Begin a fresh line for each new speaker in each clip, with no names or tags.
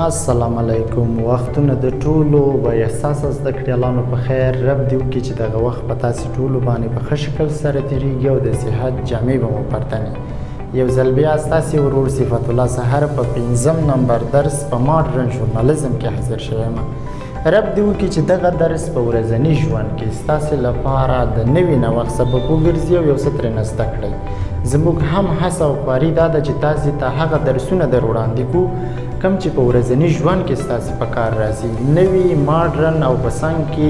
السلام علیکم. وختونه د ټولو به احساس زده کړیالانو په خیر. رب دې وکړي چې دغه وخت په تاسې ټولو باندې په ښه شکل سره تېرېږي او د صحت جامې به مو پرتنې. یو ځل بیا ستاسې ورور صفت الله سحر په 5 نمبر درس په ماډرن ژورنالیزم کې حاضر شوی یم. رب دې وکړي چې دغه درس په ورځني ژوند کې ستاسې لپاره د نوي نوښت سبب وګرځي او یو څه ترېنه زده کړئ. زموږ هم هڅه او خواري دا ده چې تاسې ته هغه درسونه در وړاندې کړو کوم چې په ورځني ژوند کې ستاسې په کار راځي. نوي ماډرن او په څنګ کې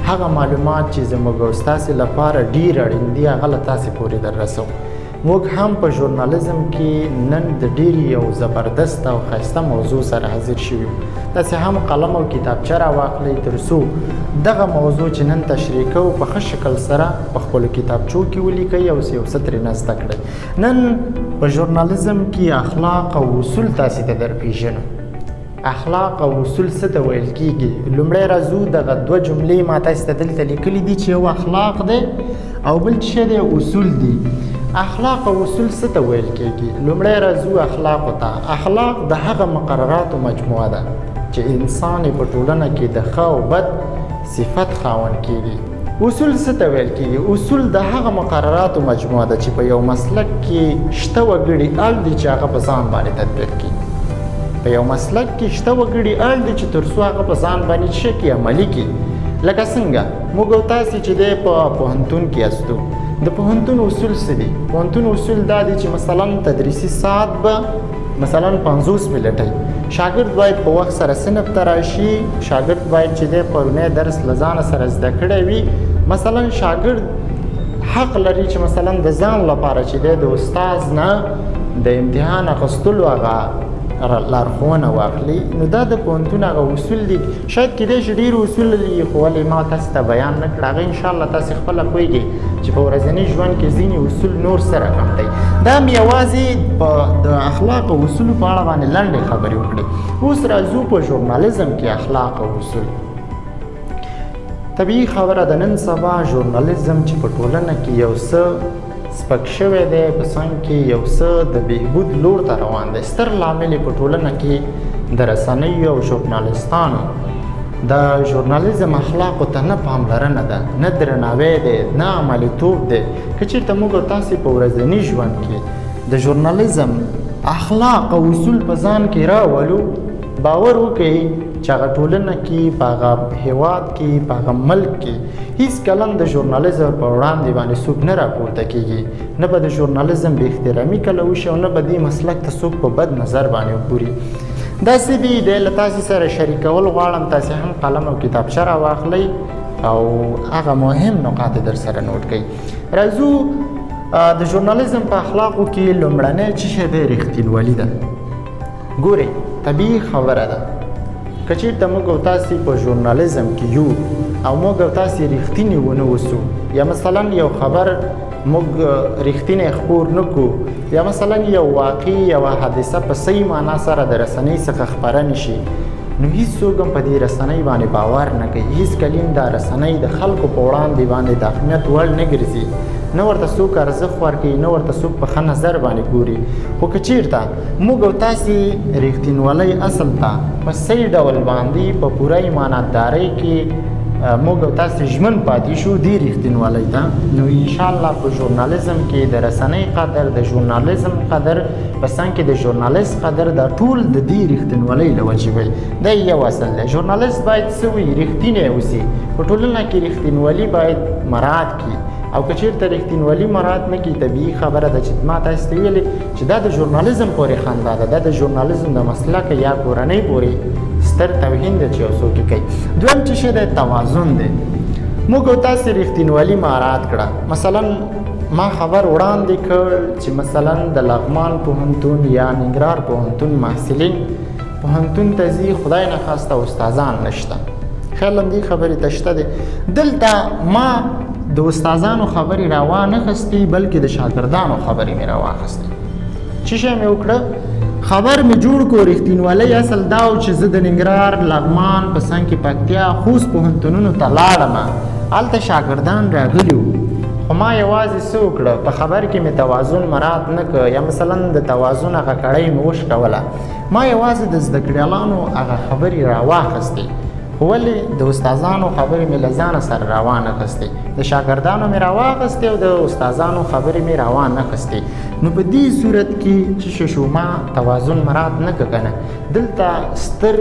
هغه معلومات چې زموږ او ستاسې لپاره ډېر اړین دي هغه له تاسې پورې در رسوو. موږ هم په ژورنالیزم کې نن د ډېرې یو زبردست او ښایسته موضوع سره حاضر شوي یو. تاسې هم قلم او کتابچه راواخلئ تر څو دغه موضوع چې نن تشریح کوو په ښه شکل سره په خپلو کتابچو کې ولیکئ او یو څه ترېنه زده کړئ. نن په ژورنالیزم کې اخلاق او اصول تاسې ته در پېژنو. اخلاق او اصول څه ته ویل کېږي؟ لومړی راځو دغه 2 جملې ما تاسې ته دلته لیکلي دي چې یو اخلاق دی او بل چې دی اصول دي. اخلاق او اصول څه ته ویل کېږي؟ لومړی راځو اخلاقو ته. اخلاق د هغه مقرراتو مجموعه ده چې انسان په ټولنه کې د ښه او بد صفت خاوند کېږي. اصول څه ته ویل کېږي؟ اصول د هغه مقرراتو مجموعه ده چې په یو مسلک کې شته وګړي اړ دي چې هغه په ځان باندې تطبیق کړي. په یو مسلک کې شته وګړي اړ دي چې تر څو هغه په ځان باندې څه کړي، عملي کړي. لکه څنګه موږ او تاسې چې دی په پوهنتون کې استو، د پوهنتون اصول څه دي؟ پوهنتون اصول دا دي چې مثلا تدریسي ساعت به مثلا 50 منټه شاګرد باید په وخت سره صنف ته راشي. شاګرد باید چې دی پرونی درس له ځانه سره زده کړی وي. مثلا شاګرد حق لري چې مثلا د ځان لپاره چې دی د استاذ نه د امتحان اخیستلو هغه لارښوونه واخلي. نو دا د پوهنتون هغه اصول دي. شاید کیدای شي ډېر اصول لري خو ولې ما تاسو ته بیان نه کړه. هغه انشاءالله تاسې خپله پوهېږئ چې په ورځني ژوند کې ځینې اصول نور سره کم دی. دا مې یوازې د اخلاق او اصولو په اړه باندې لنډې خبرې وکړې. اوس راځو په ژورنالیزم کې اخلاق او اصول. طبیعي خبره ده نن سبا ژورنالیزم چې په ټولنه کې یو څه سپک شوی دی، په څنګ کې یو څه د بهبود لور ته روان دی. ستر لامل په ټولنه کې د رسنیو او ژورنالستانو د ژورنالیزم اخلاقو ته نه پاملرنه ده، نه درناوی دی، نه عملیتوب دی. که چېرته موږ او تاسې په ورځني ژوند کې د ژورنالیزم اخلاق او اصول په ځان کې راولو، باور وکړئ چې هغه ټولنه کې په هغه هېواد کې په هغه ملک کې هېڅکله د ژورنالیزم په وړاندې باندې څوک نه راپورته کېږي. نه به د ژورنالیزم بې احترامي کله وشي او نه به دې مسلک ته څوک په بد نظر باندې وګوري. داسې به دی له تاسې سره شریکول غواړم. تاسې هم قلم او کتابچه راواخلئ او هغه مهم نقاط در سره نوټ کړئ. راځو د ژورنالیزم په اخلاقو کې لومړنی څه شی دی؟ رښتینولي ده. ګورئ طبیعي خبره ده که چېرته موږ او تاسې په ژورنالیزم کې یو او موږ او تاسې رښتینې ونه اوسو، یا مثلا یو خبر موږ رښتینی خپور نه کړو، یا مثلا یو واقع یوه حادثه په صحیح معنا سره د رسنۍ څخه خپره نه شي، نو هېڅوک هم په دې رسنۍ باندې باور نه کوي. هېڅکله هم دا رسنۍ د خلکو په وړاندې باندې د اهمیت وړ نه ګرځي. نه ورته څوک ارزښت ورکوي، نه ورته څوک په ښه نظر باندې ګوري. خو که چېرته موږ او تاسې رښتینولۍ اصل ته په صحیح ډول باندې په پوره ایماندارۍ کې موږ او تاسې ژمن پاتې شو دې رښتینولۍ ته، نو انشاءالله په ژورنالیزم کې د رسنۍ قدر، د ژورنالیزم قدر، په څنګ کې د ژورنالیست قدر، دا ټول د دې رښتینولۍ له وجې وي. دا یو اصل دی. ژورنالیست باید څه وي؟ رښتینی اوسي. په ټولنه کې رښتینولي باید مراعات کړي. او که چېرته رښتینولي مراعات نه کړي، طبیعي خبره ده چې ما تاسې ته ویلې چې دا د ژورنالیزم پورې خندا ده. دا د ژورنالیزم د مسلک یا کورنۍ پورې ستر توهین دی چې یو څوک یې کوي. دویم څه شی دی؟ توازن دی. موږ او تاسې رښتینولي مراعات کړه. مثلا ما خبر وړاندې کړ چې مثلا د لغمان پوهنتون یا ننګرهار پوهنتون محصلین پوهنتون ته ځي، خدای نخواسته استادان نشته. خیال همدې خبرې ته شته دی. دلته ما د استادانو خبرې راوانخستې بلکې د شاګردانو خبرې مې راواخستې. څه شی مې وکړه؟ خبر مې جوړ کړو. رښتینولۍ اصل دا و چې زه د ننګرهار، لغمان، په څنګ کې پکتیا، خوست پوهنتونونو ته لاړم. هلته شاګردان راغلي وو، خو ما یوازې څه وکړه په خبر کې مې توازن مراعات نه کړ یا مثلا د توازن هغه کړۍ مې وشکوله ما یوازې د زده کړیالانو هغه خبرې راواخیستې ولې د استادانو خبرې مې له ځانه سره راوانخیستې د شاګردانو مې راواخیستې او د استادانو خبرې مې راوانخیستې نو په دې صورت کې چې شو ما توازن مراعات نه کړ که نه دلته ستر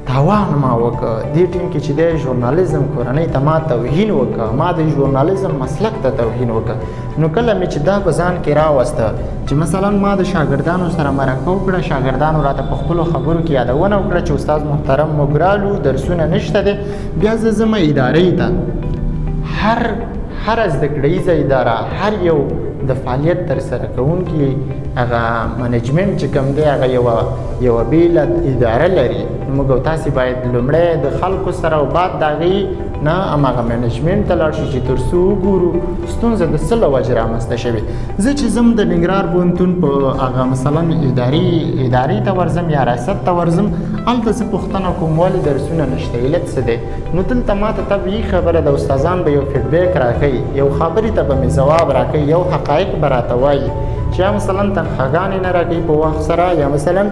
تاوان ما وکړ دې ټیم کې چې د ژورنالیزم کورنۍ ته ما توهین وکړ ما د ژورنالیزم مسلک ته توهین وکړ نو کله مې چې دا په ځان کې راوسته چې مثلا ما د شاګردانو سره مرکه وکړه شاګردانو راته په خپلو خبرو کې یادونه وکړه چې استاد محترم موږ رالو درسونه نشته دی بیا زه ځمه ادارې ته هر زده کړیزه اداره هر یو د فعالیت ترسره کوونکي هغه منیجمنټ چې کوم دی هغه یوه بیله اداره لري موږ او تاسې باید لومړی د خلکو سره او بعد د هغې نه هماغه منیجمنټ ته لاړ شو چې تر څو وګورو ستونزه د څه له وجې رامنځته شوې زه چې ځم د ننګرهار پوهنتون په هغه مثلا ادارې ته ورځم یا ریاست ته ورځم هلته زه پوښتنه کوم ولې درسونه نشته علت څه دی نو دلته ما ته طبیعي خبره د استادان به یو فیډبیک راکوي یو خبرې ته به مې ځواب راکوي یو حقایق به راته وایي چې یا مثلا تنخواګانې نه راکوي په وخت سره یا مثلا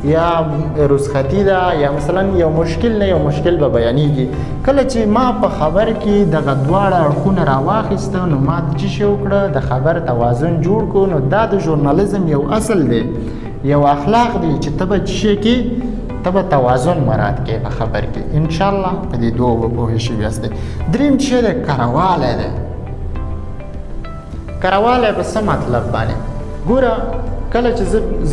یا رخصتي ده یا مثلا یو مشکل نه یو مشکل به بیانېږي کله چې ما په خبر کې دغه دواړه اړخونه راواخیسته نو ما څه شی وکړه د خبر توازن جوړ کړو نو دا د ژورنالیزم یو اصل دی یو اخلاق دی چې ته به څه شی کې ته به توازن مراعات کوې په خبر کې انشاءالله په دې دوو به پوهې شوي یاستئ دریم شی دی کرهوالی دی کرهوالی په څه مطلب باندې ګوره کله چې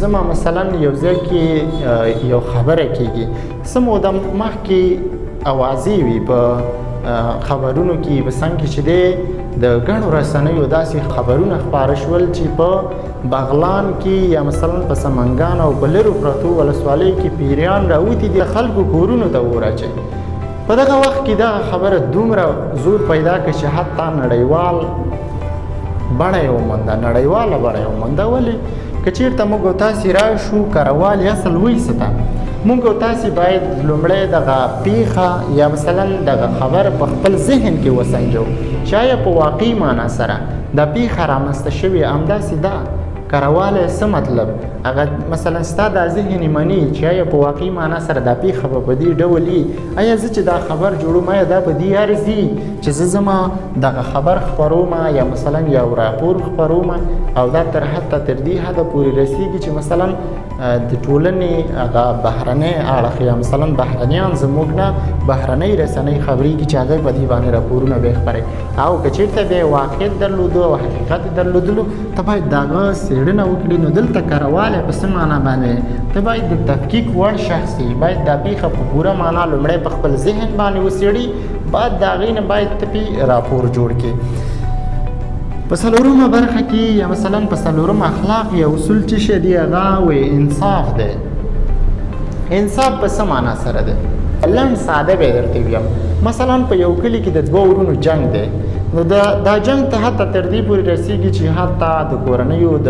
زما مثلا یو ځای کې یو خبره کېږي څه موده مخکې اوازې وي په خبرونو کې په څنګ کې چې دی د ګڼو رسنیو داسې خبرونه خپاره شول چې په بغلان کې یا مثلا په سمنګان او په لرو پرتو ولسوالیو کې پیریان راوتي دي خلکو کورونو ته وراچوي په دغه وخت کې دغه خبره دومره زور پیدا کړه چې حتی نړیوال بڼه یې ومونده نړیواله بڼه یې ومونده ولې که چېرته موږ او تاسې راشو کرهوالي اصل وایي څه ته موږ او تاسې باید لومړی دغه پیښه یا مثلا دغه خبر په خپل ذهن کې وسنجو چې آیا په واقعي معنا سره دا پیښه رامنځته شوې همداسې ده کرهوالی څه مطلب هغه مثلا ستا دا ذهن مني چې آیا په واقعي معنا سره دا پیښه به په دې ډول وي آیا زه چې دا خبر جوړوم آیا دا په دې ارزي چې زه زما دغه خبر خپروم یا مثلا یو راپور خپروم او دا تر حتی تر دې حده پورې رسیږي چې مثلا د ټولنې هغه بهرنی اړخ یا مثلا بهرنیان زموږ نه بهرنۍ رسنۍ خبرېږي چې هغوی په دې باندې راپورونه به یې خپروي او که چېرته به یې واقعیت درلودو او حقیقت درلودلو ته باید د هغه څېړنه وکړي نو دلته کرهوالی په څه معنا باندې ته باید د تفکیک وړ شخص یې باید دا پیښه په پوره معنا لومړی په خپل ذهن باندې وڅېړي بعد د هغې نه باید ته پې راپور جوړ کړي په څلورمه برخه کې یا مثلا په څلورم اخلاق یا اصول چې شی دی هغه وایي انصاف دی انصاف په څه معنا سره دی لنډ ساده به یې درته ویم مثلا په یو کلي کې د دوه ورونو جنګ دی نو دا جنګ ته حتی تر دې پورې رسېږي چې حتی د کورنیو د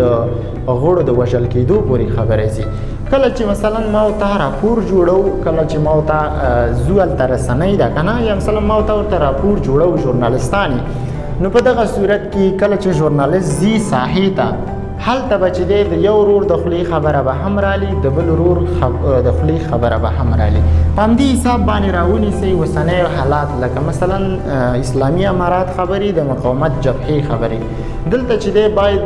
غړو د وژل کېدو پورې خبرې ځي کله چې مثلا ما ورته راپور جوړو کله چې ما ورته ځو هلته رسنۍ ده که نه یا مثلا ما ورته راپور جوړو ژورنالستان نو په دغه صورت کې کله چې ژورنالست ځي ساحې ته هلته به چې دی د یو ورور د خولې خبره به هم رالي د بل ورور د خولې خبره به هم رالي په همدې حساب باندې راونیسئ اوسنی حالات لکه مثلا اسلامي امارات خبرې د مقاومت جبهې خبرې دلته چې دی باید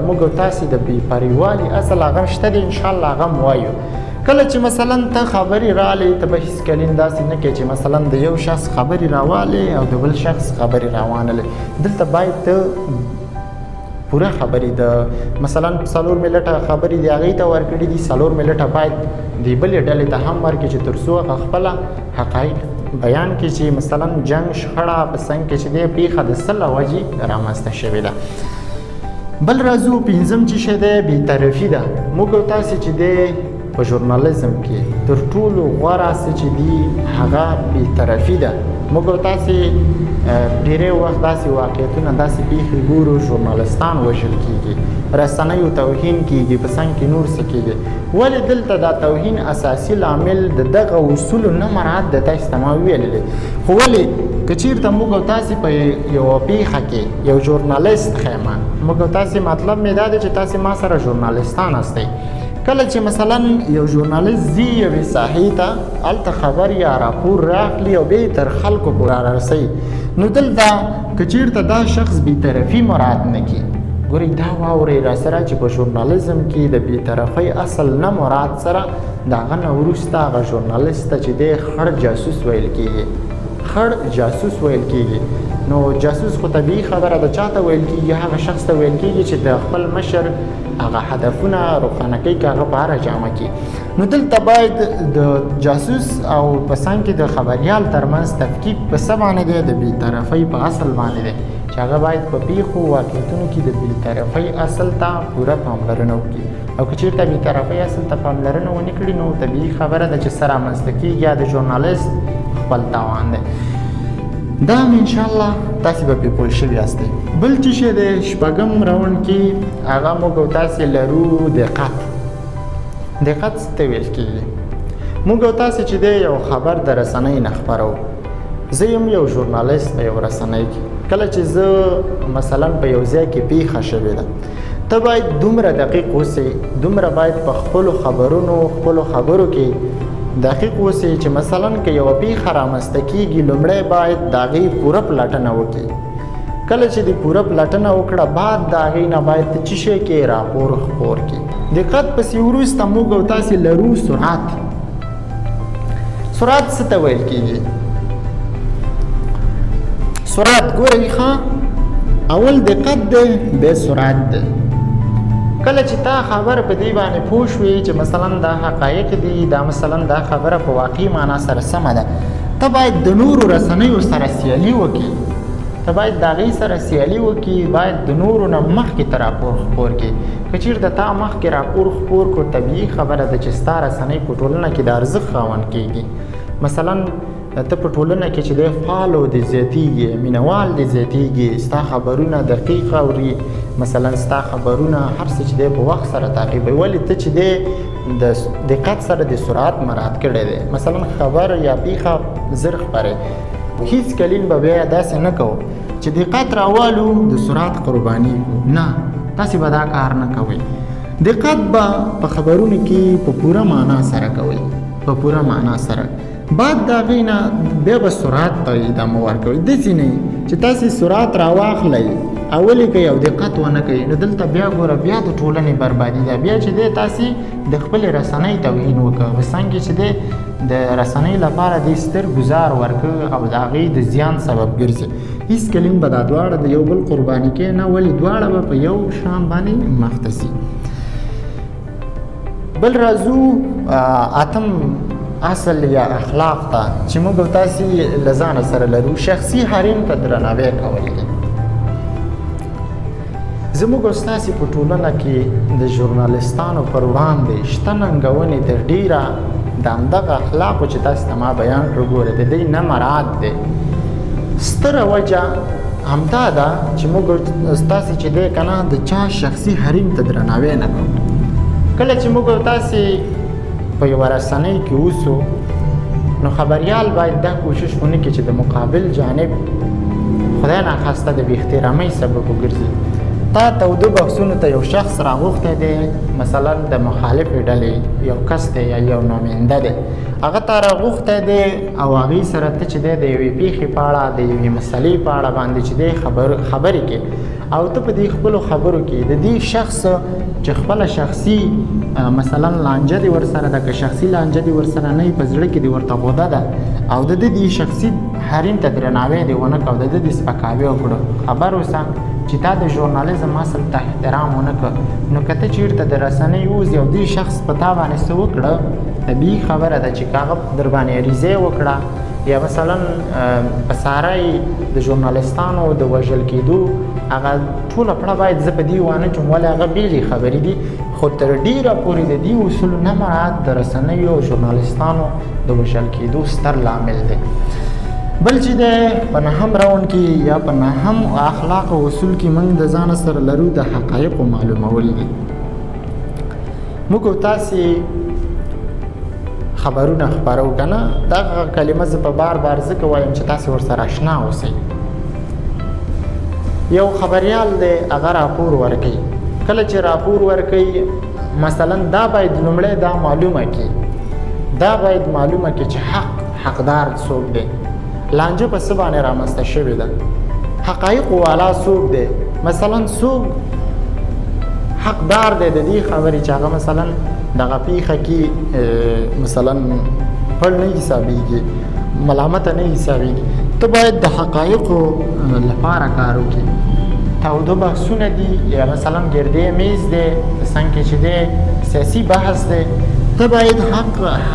موږ او تاسې د بېپریوالي اصل هغه شته دی انشاءالله هغه هم وایو کله چې مثلا ته خبرې رالی ته به هېڅ کلین داسې نه کوې چې مثلا د یو شخص خبرې راوالې او د بل شخص خبرې راوانلې دلته باید ته پوره خبرې د مثلا 4 منټه خبرې د هغې ته ورکړي دي 4 منټه باید د بلې ډلې ته هم ورکړي چې تر څو هغه خپله حقایق بیان کړي چې مثلا جنګ شخړه په څنګ کې چې دی پیښه د څه له وجې رامنځته شوې ده بل راځو پنځم چې شی دی بېطرفي ده موږ او تاسې چې دی په ژورنالیزم کې تر ټولو غوره څه چې دي هغه بېطرفي ده موږ او تاسې ډېری وخت داسې واقعیتونه داسې پیښې ګورو ژورنالستان وژل کېږي رسنیو توهین کېږي په څنګ کې نور څه کېږي ولې دلته دا توهین اساسي لامل د دغه اصولو نه مراعت د تاسې ته ما ویلې خو ولې که چیرته موږ او تاسې په یوه پیښه کې یو ژورنالیست خیمه موږ او تاسې مطلب مې دا دی چې تاسې ما سره ژورنالیستان هستئ کله چې مثلا یو ژورنالیست ځي یوې ساحې ته هلته خبر یا راپور راخلي او بیا تر خلکو پورې رارسوي نو دلته که چیرته دا شخص بېطرفي مراعات نه کړي ګورئ دا واورئ راسره چې په ژورنالیزم کې د بېطرفۍ اصل نه مراد سره د هغه نه وروسته هغه ژورنالیست ته چې دی خړ جاسوس ویل کېږي خړ جاسوس ویل کېږي نو جاسوس خو طبیعي خبره ده چا ته ویل کېږي هغه شخص ته ویل کېږي چې د خپل مشر هغه هدفونه روښانه کوي که هغه په هره جامه کې نو دلته باید د جاسوس او په څنګ کې د خبریال ترمنځ تفکیک په څه باندې دی د بېطرفۍ په اصل باندې دی چې هغه باید په پیښو واقعیتونو کې د بېطرفۍ اصل ته پوره پاملرنه وکړي او که چېرته بېطرفۍ اصل ته پاملرنه ونه کړي نو طبیعي خبره ده چې څه رامنځته کېږي یا د ژورنالیست خپل تاوان دی دا هم انشاءالله تاسې به پرې پوه شوي یاستئ بل چې شی دی شپږم راوند کې هغه موږ او تاسې لرو دقت دقت څه ته ویل کېږي موږ او تاسې چې دی یو خبر د رسنۍ نه خپروو زه یم یو ژورنالیست په یو رسنۍ کې کله چې زه مثلا په یو ځای کې پیښه شوې ده ته باید دومره دقیق اوسې دومره باید په خپلو خبرو کې دقیق اوسې چې مثلا که یوه پیښه رامنځته کېږي لومړی باید د هغې پوره پلټنه وکړي کله چې د پوره پلټنه وکړه بعد د هغې نه باید ته څه شی کې راپور خپور کړي دقت پسې وروسته موږ او تاسې لرو سرعت څه ته ویل کېږي سرعت ګورئ ښه اول دقت دی بیا سرعت دی کله چې تا خبر په دې باندې پوه شوې چې مثلا دا حقایق دي دا مثلا دا خبره په واقعي معنا سره سمه ده ته باید د نورو رسنیو سره سیالي وکړي ته باید د هغې سره سیالي وکړي باید د نورو نه مخکې ته راپور خپور کړي که چېرته تا مخکې راپور خپور کړو طبیعي خبره ده چې ستا رسنۍ په ټولنه کې د ارزښت خاوند کېږي مثلا ته په ټولنه کې چې دی فالو دې زیاتېږي مینهوال دې زیاتېږي ستا خبرونه دقیق اوري مثلا ستا خبرونه هر څه چې دی په وخت سره تعقیبوي ولې ته چې دی د دقت سره د سرعت مراعات کړی دی مثلا خبر یا پیښه زر خپرې هیڅ کلین به بیا داسې نه کوو چې دقت راوالو د سرعت قرباني نه تاسې به دا کار نه کوئ دقت به په خبرونو کې په پوره معنا سره کوئ په پوره معنا سره بعد د هغې نه بیا به سرعت ته ادامه ورکوئ داسې نه چې تاسې سرعت راواخلئ او ولیکئ او دقت ونه کوئ نو دلته بیا ګوره بیا د ټولنې بربادي ده بیا چې دی تاسې د خپلې رسنۍ توهین وکړه په څنګ چې دی د رسنۍ لپاره دی ستر ګزار ورکړه او د هغې د زیان سبب ګرځي هېڅ کلین به دا دواړه د یو بل قرباني کوي نه ولې دواړه به په یو شان باندې مخته سي بل راځو اتم اصل یا اخلاق ته چې موږ او تاسې له ځانه سره لرو شخصي حریم ته درناوی کول دي زموږ او ستاسې په ټولنه کې د ژورنالیستانو پر وړاندې شته ننګونې تر ډېره د همدغه اخلاقو چې تاسې ته ما بیان کړو ګوره د دې نه مراعات دی ستره وجه همدا ده چې موږ ستاسې چې دی که نه د چا شخصي حریم ته درناوی نه کوو کله چې موږ او تاسې په یوه رسنۍ کې اوسو نو خبریال باید دا کوشش ونه کړي چې د مقابل جانب خدای ناخواسته د بې احترامۍ سبب وګرځي تا تودو بحثونو ته یو شخص راغوښتی دی مثلا د مخالفې ډلې یو کس دی یا یو نماینده دی هغه تا راغوښتی دی او هغې سره ته چې دی د یوې پیښې په اړه د یوې مسلې په اړه باندې چې دی خبرې کې او ته په دې خپلو خبرو کې د دې شخص چې خپله شخصي مثلا لانجه دې ورسره ده که شخصي لانجه دې ورسره نه وي په زړه کې دې ورته غوده ده او د ده دې شخصي حریم ته درناوی دې ونه کړه او د ده دې سپکاوی وکړو خبر اوسه چې تا د ژورنالیزم اصل ته احترام ونه کړ نو که ته چېرته د رسنۍ ووځې او دې شخص په تا باندې څه وکړه طبیعي خبره ده چې که هغه در باندې عریضه یې وکړه یا مثلا په ساره د ژورنالیستانو د وژل کېدو هغه ټوله پړه باید زه په دې وانه چوم ولې هغه بېلې خبرې دي خو تر ډېره پورې د دې اصولو نه مراعات د رسنیو او ژورنالیستانو د وژل کېدو ستر لامل دی بل چې دی په نهم راوند کې یا په نهم اخلاق او اصول کې موږ د ځانه سره لرو د حقایقو معلومول دي موږ او تاسې خبرونه خپرو کنه دغه کلمه زه په بار بار ځکه وایم چې تاسې ورسره اشنا اوسئ. یو خبریال دی هغه راپور ورکوي. کله چې راپور ورکوي مثلا دا باید لومړی دا معلومه کړي چې حقدار څوک دی، لانجه په څه باندې رامنځته شوې ده، حقایق والا څوک دی، مثلا څوک حقدار دی د دې خبرې چې هغه مثلا دغه پیښه کې مثلا پړ نه حسابېږي، ملامته نه حسابېږي. ته باید د حقایقو لپاره کار وکړي. تاوده بحثونه دي یا مثلا ګردې میز دی څنګه کې چې دی سیاسي بحث دی، ته باید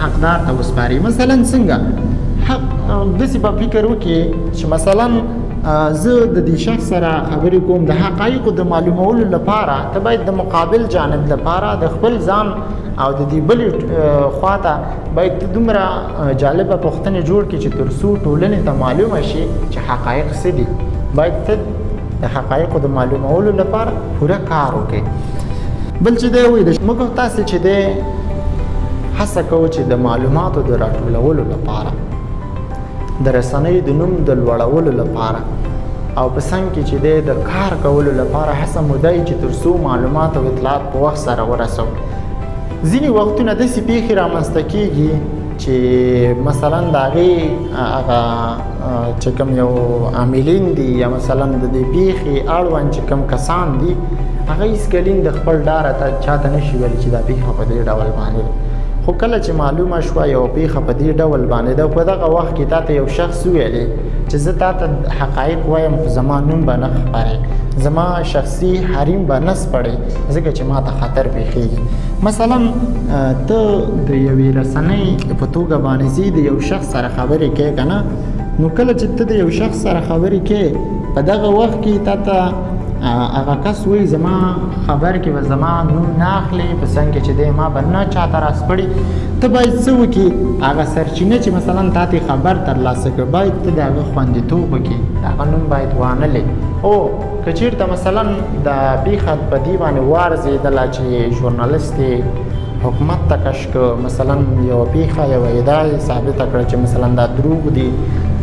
حقدار ته وسپاري. مثلا څنګه حق داسې به فکر وکړي چې مثلا زه د دې شخص سره خبرې کوم د حقایقو د معلومولو لپاره، ته باید د مقابل جانب لپاره د خپل ځان او د دې بلې خواته باید دومره جالبه پوښتنې جوړ کړي چې تر څو ټولنې ته معلومه شي چې حقایق څه دي. باید ته د حقایقو د معلومولو لپاره پوره کار وکړي. بل چې دی وایي موږ تاسې چې دی هڅه کوو چې د معلوماتو د راټولولو لپاره، د رسنیو د نوم د لوړولو لپاره او په څنګ کې چې دی د کار کولو لپاره هڅه مو دی چې تر څو معلومات او اطلاعات په وخت سره ورسوو. ځینې وختونه داسې پیښې رامنځته کېږي چې مثلا د هغې هغه چې کوم یو عاملین دي یا مثلا د دې پیښې اړوند چې کوم کسان دي هغه هېڅکلین د خپل ډاره ته چاته نشي ویلی چې دا پیښه په دې ډول باندې ده. خو کله چې معلومه شوه یو پیښه په دې ډول باندې ده، په دغه وخت کې تا ته یو شخص وویلی چې زه تا ته حقایق وایم خو زما نوم به نه خپرې، زما شخصي حریم به نه سپړې ځکه چې ما ته خطر پیښیږي. مثلا ته د یوې رسنۍ په توګه باندې ځې د یو شخص سره خبرې کوې که نه، نو کله چې ته د یو شخص سره خبرې کوې په دغه وخت کې تا ته هغه کس وایي زما خبر کې به زما نوم نه اخلي، په څنګ کې چې دی ما به نه چاته راسپړي. ته باید څه وکړي، هغه سرچینه چې مثلا تا ته خبر ترلاسه کړ باید ته د هغه خوندیتوب وکړي، د هغه نوم باید وانلې. او که چېرته مثلا د پیښه په دې باندې وارزېدله چې ژورنالست حکومت ته کش که مثلا یوه پیښه یوه ادعا یې ثابته کړه چې مثلا دا دروغ دي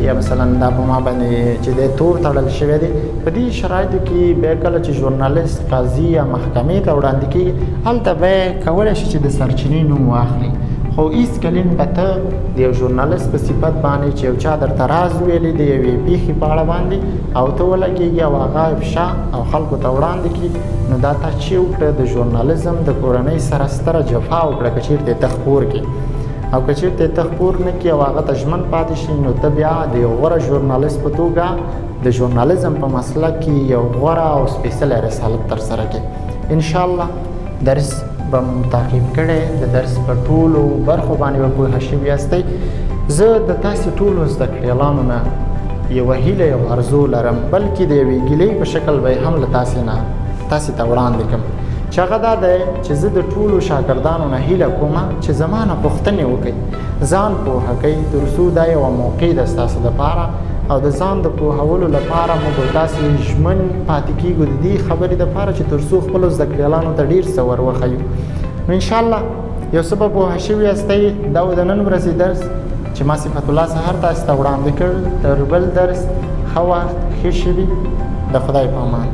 یا مثلا دا په ما باندې چې دی تور تړل شوی دی، په دې شرایطو کې بیا کله چې ژورنالست قاضي یا محکمې ته وړاندې کېږي هلته به یې کولی شي چې د سرچینې نوم واخلي. خو هېڅکلین به ته د یو ژورنالست په صفت باندې چې یو چا درته راز ویلی د یوې پیښې په اړه باندې او ته ولګېږي او هغه افشا او خلکو ته وړاندې کړي، نو دا تا چې وکړه د ژورنالیزم د کورنۍ سره ستره جفا وکړه که چېرته یې ته خپور کړي. او که چېرته یې ته خپور نه کړي او هغه ته ژمن پاتې شي نو ته بیا د یو غوره ژورنالیست په توګه د ژورنالیزم په مسلک کې یو غوره او سپېڅلی رسالت ترسره کړي. انشاءالله درس به مو تعقیب کړی، د درس په ټولو برخو باندې به پوهه شوي یاستئ. زه د تاسې ټولو زده کړیالانو نه یوه هیله یو ارزو لرم، بلکې د یوې ګیلې په شکل به یې هم له تاسې ته وړاندې کړم چې هغه دا دی چې زه د ټولو شاګردانو نه هیله کومه چې زما نه پوښتنې وکړئ، ځان پوهه کوئ، تر څو دا یوه موقع ده ستاسو دپاره او د ځان د پوهولو لپاره موږ تاسې ژمن پاتې کېږو د دې خبرې دپاره چې تر څو خپلو زده کړیالانو ته ډېر څه ور وښیو. نو انشاءالله یو څه به پوهه شوي یاستئ. دا و د نن ورځې درس چې ما صفت الله سهار تاسې ته وړاندې کړ. تر بل درس ښه وخت، ښې شېبې، د خدای په امان.